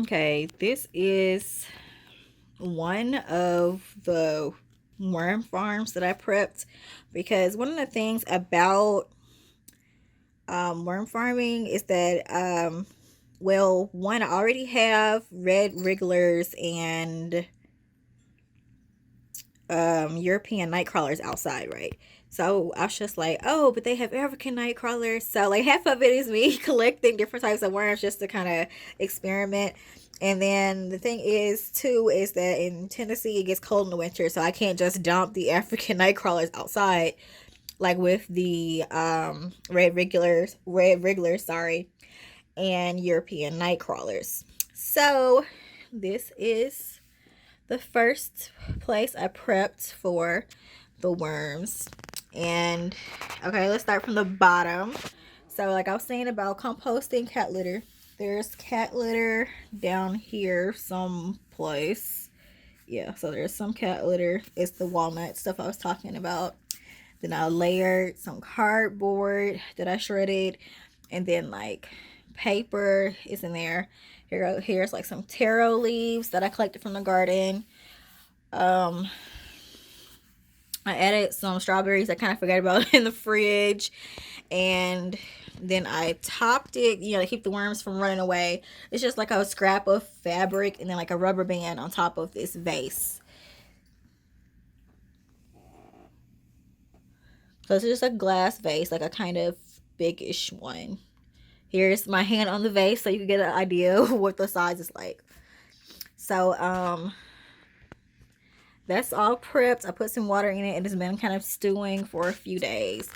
Okay, this is one of the worm farms that I prepped, because one of the things about worm farming is that well, one, I already have red wrigglers and European night crawlers outside, right? So I was just like, oh, but they have African night crawlers. So like half of it is me collecting different types of worms just to kind of experiment. And then the thing is too is that in Tennessee it gets cold in the winter, so I can't just dump the African night crawlers outside like with the red wrigglers, sorry, and European night crawlers. So this is the first place I prepped for the worms. And okay, let's start from the bottom. So like I was saying about composting cat litter, there's cat litter down here someplace. Yeah, so there's some cat litter. It's the walnut stuff I was talking about. Then I layered some cardboard that I shredded, and then like paper is in there. Here's like some taro leaves that I collected from the garden. I added some strawberries I kind of forgot about in the fridge, and then I topped it, to keep the worms from running away. It's just like a scrap of fabric and then like a rubber band on top of this vase. So it's just a glass vase, like a kind of big-ish one. Here's my hand on the vase so you can get an idea of what the size is like. So that's all prepped. I put some water in it and it's been kind of stewing for a few days.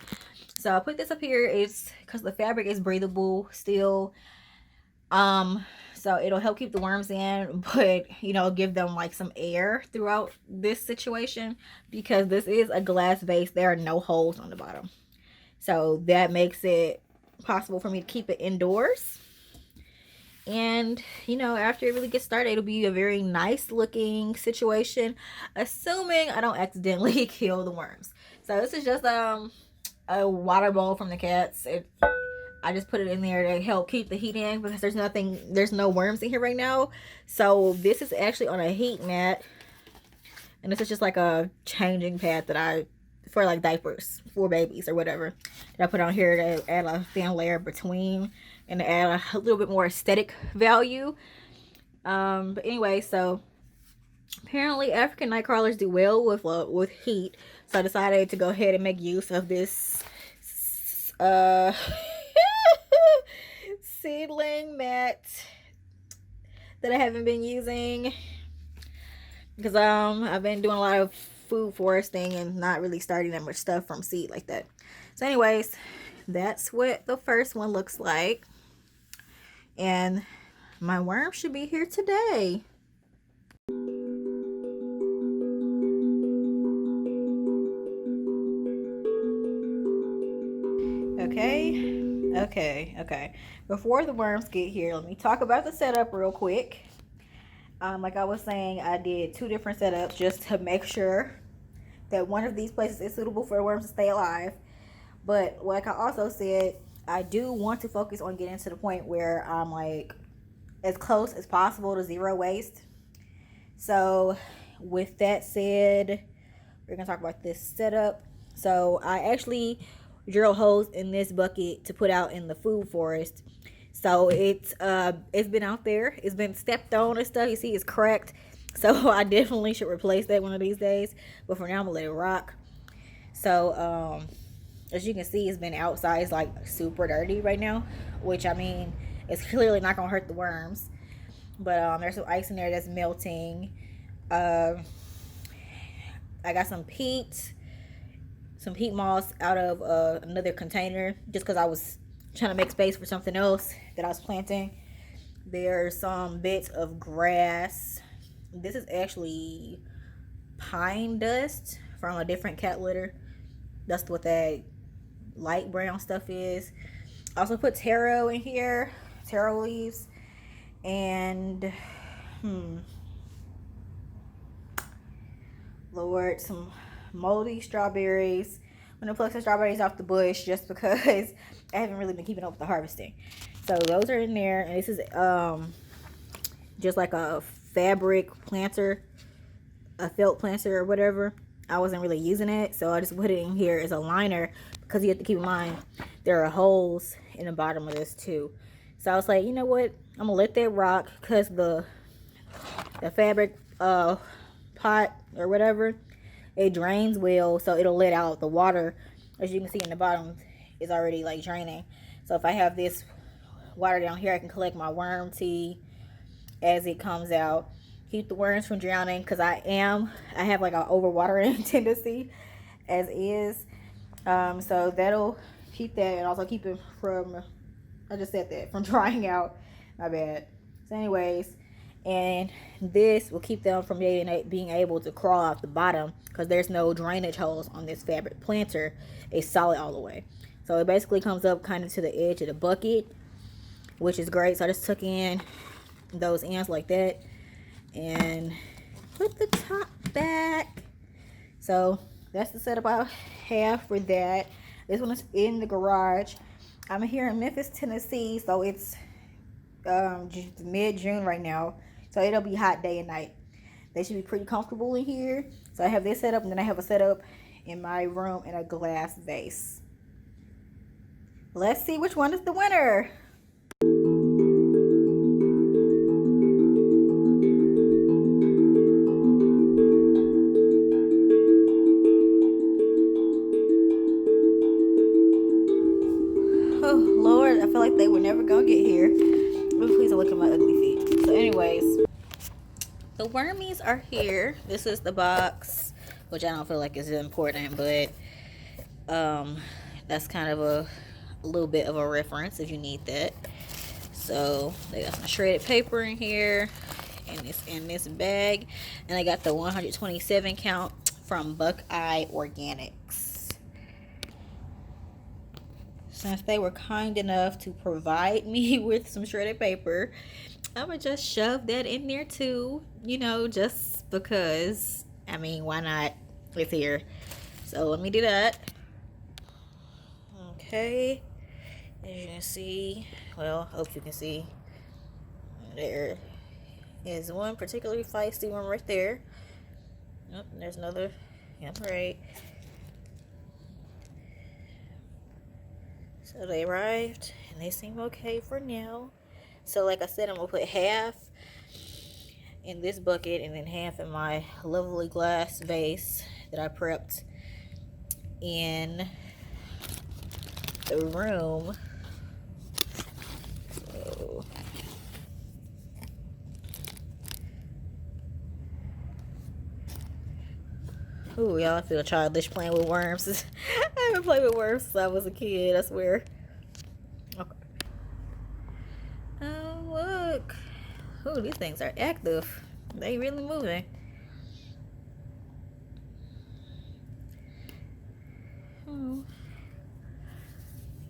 So I put this up here is because the fabric is breathable still. So it'll help keep the worms in, but give them like some air throughout this situation, because this is a glass vase. There are no holes on the bottom. So that makes it possible for me to keep it indoors. And after it really gets started, it'll be a very nice looking situation, assuming I don't accidentally kill the worms. So this is just a water bowl from the cats. I just put it in there to help keep the heat in, because there's no worms in here right now. So this is actually on a heat mat, and this is just like a changing pad for like diapers for babies or whatever, that I put on here to add a thin layer between and to add a little bit more aesthetic value. But anyway, so apparently African night crawlers do well with heat, so I decided to go ahead and make use of this seedling mat that I haven't been using, because I've been doing a lot of food foresting and not really starting that much stuff from seed like that. So anyways, that's what the first one looks like, and my worm should be here today. Okay. Before the worms get here, let me talk about the setup real quick. Like I was saying, I did 2 different setups just to make sure that one of these places is suitable for the worms to stay alive. But like I also said, I do want to focus on getting to the point where I'm like as close as possible to zero waste. So with that said, we're gonna talk about this setup. So I actually drill holes in this bucket to put out in the food forest. So it's been out there, it's been stepped on and stuff. You see it's cracked, so I definitely should replace that one of these days, but for now I'm gonna let it rock. So as you can see, it's been outside. It's like super dirty right now, which I mean, it's clearly not gonna hurt the worms, but there's some ice in there that's melting. I got some peat moss out of another container, just because I was trying to make space for something else that I was planting. There's some bits of grass. This is actually pine dust from a different cat litter. That's what that light brown stuff is. I also put taro in here, taro leaves, and Lord, some moldy strawberries. I'm gonna pluck some strawberries off the bush just because I haven't really been keeping up with the harvesting. So those are in there, and this is just like a fabric planter, a felt planter or whatever. I wasn't really using it, so I just put it in here as a liner, because you have to keep in mind there are holes in the bottom of this too. So I was like, you know what, I'm gonna let that rock, because the fabric pot or whatever, it drains well, so it'll let out the water. As you can see in the bottom, is already like draining. So if I have this water down here, I can collect my worm tea as it comes out, keep the worms from drowning, because I have like an overwatering tendency as is. So that'll keep that, and also keep it from, I just said that, from drying out. My bad. So anyways, and this will keep them from being able to crawl off the bottom, because there's no drainage holes on this fabric planter. It's solid all the way. So it basically comes up kind of to the edge of the bucket, which is great. So I just took in those ends like that and put the top back. So that's the setup I have for that. This one is in the garage. I'm here in Memphis, Tennessee, so it's mid-June right now, so it'll be hot day and night. They should be pretty comfortable in here. So I have this setup, and then I have a setup in my room in a glass vase. Let's see which one is the winner. Oh Lord, I feel like they were never gonna get here. Please don't look at my ugly feet. So anyways, the wormies are here. This is the box, which I don't feel like is important, but that's kind of a little bit of a reference if you need that. So they got some shredded paper in here, and it's in this bag, and I got the 127 count from Buckeye Organics. Since they were kind enough to provide me with some shredded paper, I'm gonna just shove that in there too, you know, just because. I mean, why not? It's here. So let me do that. Okay, as you can see, well, I hope you can see, there is one particularly feisty one right there. Oh, there's another. Yep, right. So they arrived, and they seem okay for now. So like I said, I'm gonna put half in this bucket and then half in my lovely glass vase that I prepped in the room. So ooh, y'all, I feel childish playing with worms. I haven't played with worms since I was a kid, I swear. Okay. Oh, look. Ooh, these things are active. They really moving. Oh.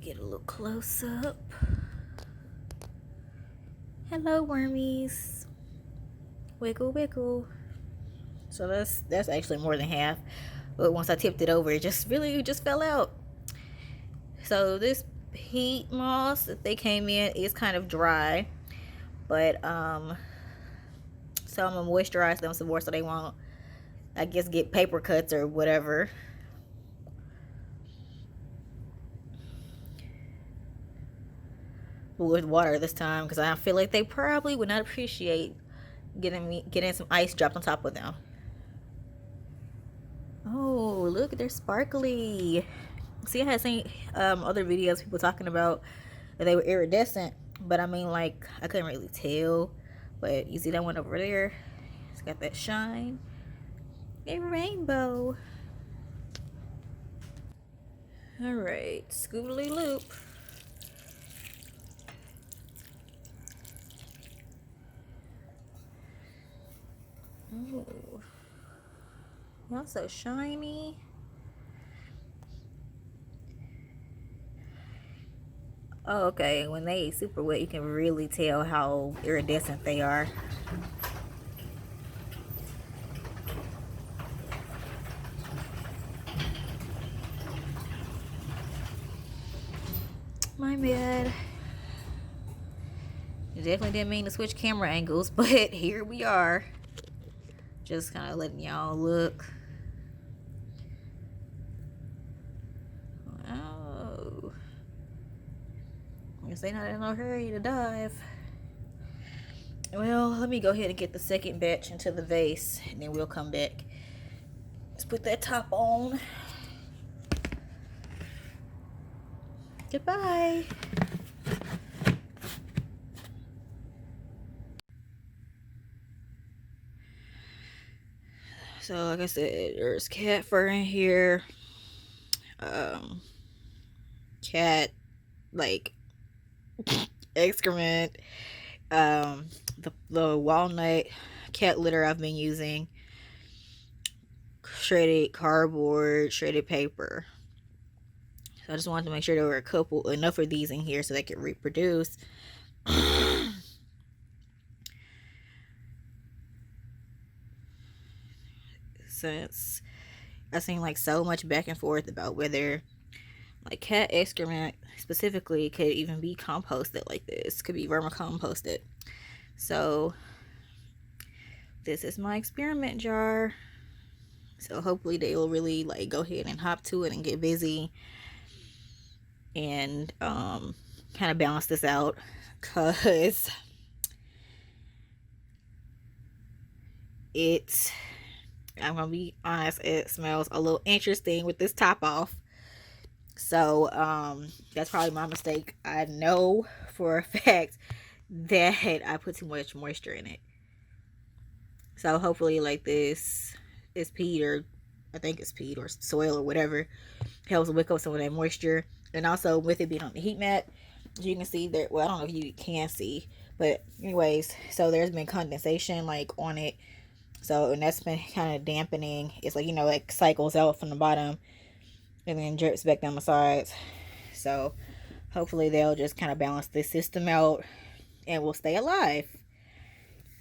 Get a little close up. Hello, wormies. Wiggle, wiggle. So that's actually more than half. But once I tipped it over, it just fell out. So this peat moss that they came in is kind of dry, but so I'm gonna moisturize them some more so they won't, I guess, get paper cuts or whatever. With water this time, because I feel like they probably would not appreciate getting some ice dropped on top of them. Oh, look, they're sparkly. See, I had seen other videos, people talking about that they were iridescent, but I mean, like, I couldn't really tell. But you see that one over there? It's got that shine. A rainbow. All right, scoobly loop. Ooh. Y'all so shiny. Oh, okay, when they super wet, you can really tell how iridescent they are. My bad. Definitely didn't mean to switch camera angles, but here we are. Just kind of letting y'all look. Oh. I guess they're not in no hurry to dive. Well, let me go ahead and get the second batch into the vase, and then we'll come back. Let's put that top on. Goodbye. So, like I said, there's cat fur in here. Cat, like, excrement. The walnut cat litter I've been using. Shredded cardboard, shredded paper. So I just wanted to make sure there were enough of these in here so they could reproduce. Since I seen like so much back and forth about whether like cat excrement specifically could even be composted like this, could be vermicomposted. So this is my experiment jar. So hopefully they will really like go ahead and hop to it and get busy and kind of balance this out, because I'm gonna be honest, it smells a little interesting with this top off. So that's probably my mistake. I know for a fact that I put too much moisture in it. So hopefully like this is peat, or I think it's peat or soil or whatever, helps wick up some of that moisture. And also with it being on the heat mat, you can see there, well, I don't know if you can see, but anyways, so there's been condensation like on it. So, and that's been kind of dampening. It's like, you know, like cycles out from the bottom and then drips back down the sides. So hopefully they'll just kind of balance this system out and we'll stay alive.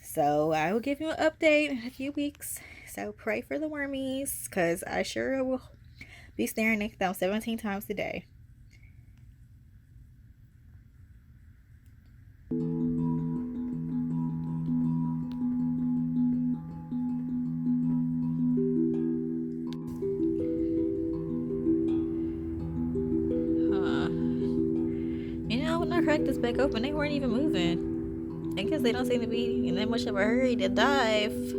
So I will give you an update in a few weeks. So pray for the wormies, because I sure will be staring at them 17 times a day. When I cracked this back open, they weren't even moving. I guess they don't seem to be in that much of a hurry to dive.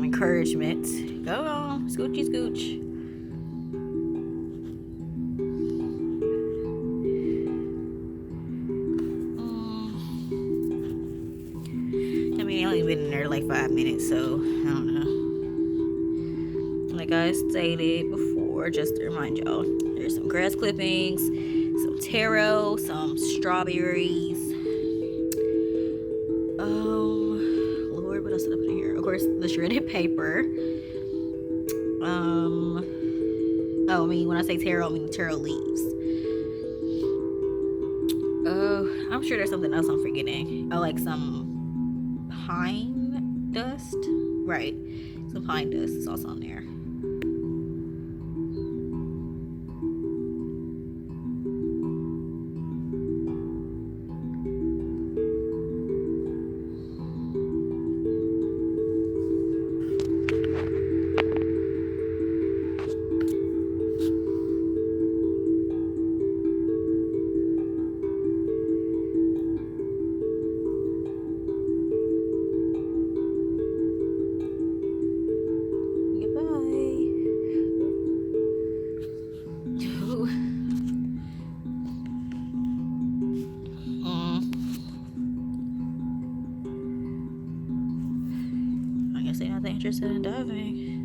Encouragement. Go on, scoochy scooch. I mean, I only been in there like 5 minutes, so I don't know. Like I stated before, just to remind y'all, there's some grass clippings, some taro, some strawberries. Lord, what else did I put in here? Of course, the shredded paper. I mean, when I say taro, I mean taro leaves. I'm sure there's something else I'm forgetting. Oh, like some pine dust. Right. Some pine dust is also on there. They're not that interested in diving.